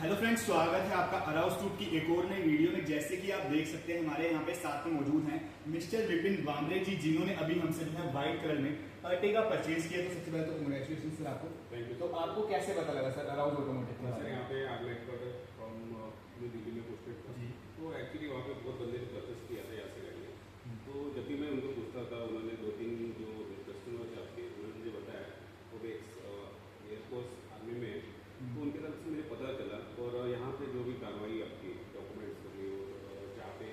Hello friends, स्वागत है आपका अराउज टूट की एक और नई वीडियो में। जैसे कि आप देख सकते हैं हमारे यहाँ पे साथ में मौजूद हैं मिस्टर विपिन बांबरे जी, जिन्होंने अभी हमसे जो है व्हाइट कलर में अर्टिगा परचेज किया। तो सबसे पहले तो कांग्रेचुलेशन सर आपको। Thank you. तो आपको कैसे पता लगा सर अराउज ऑटोमोटिव सर यहाँ पे आगलेट पर फ्रॉम न्यू दिल्ली में पोस्टेड था जी। तो एक्चुअली वहाँ पे बहुत बंदे ने परचेस किया था यहाँ से गाड़ी। तो जब भी मैं उनको पूछता था, उन्होंने 2-3 जो कस्टमर थे आपके, उन्होंने मुझे बताया वो भी एयरफोर्स आर्मी में, तो उनके तरफ से मुझे पता चला। और यहाँ पे जो भी कार्रवाई आपकी डॉक्यूमेंट्स होगी और जहाँ पे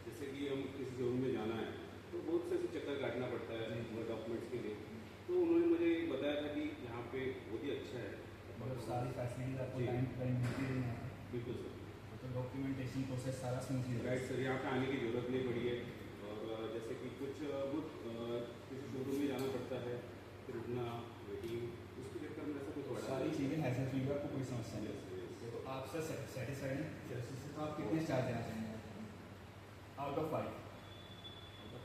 जैसे कि हम किसी जोन में जाना है तो बहुत से चक्कर काटना पड़ता है डॉक्यूमेंट्स के लिए। तो उन्होंने मुझे बताया था कि यहाँ पे बहुत ही अच्छा है, मतलब सारी फैसिलिटीज आपको जी। टाइम टू टाइम मिलती रही हैं, बिल्कुल सर। तो डॉक्यूमेंटेशन प्रोसेस सारा स्मूथली राइट सर, यहाँ पे आने की जरूरत नहीं पड़ी है। और जैसे कि कुछ किसी शोरूम में जाना पड़ता है, फिर रुकना, वेटिंग, उसके चक्कर में ऐसा कुछ बड़ा सारी चीज़ें हैसल फ्री, आपको कोई समस्या नहीं Yes, yes. है। तो आप सर सेटिस्फाइड हैं? तो आप कितने स्टार देना चाहेंगे आउट ऑफ 5? ऐसा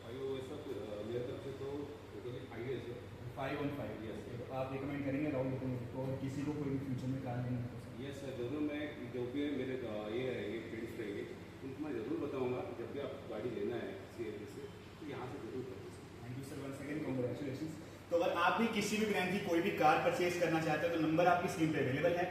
मेरे तरफ से तो टोटली 5 है सर। 5 on 5। Yes, sir. तो आप रिकमेंड करेंगे राहुल ऑटोमोटिव को, और किसी को कोई भी फ्यूचर में कार लेना हो सर? यस सर, जरूर। मैं जो भी मेरे ये रहेंगे फ्रेंड्स रहेंगे उनको मैं ज़रूर बताऊँगा, जब भी आप गाड़ी लेना है CFD से तो यहाँ से जरूर परचेस करें। Thank you sir, once again congratulations. तो अगर आप भी किसी भी ब्रांड की कोई भी कार परचेज करना चाहते हो तो नंबर आपकी स्क्रीन पे अवेलेबल है।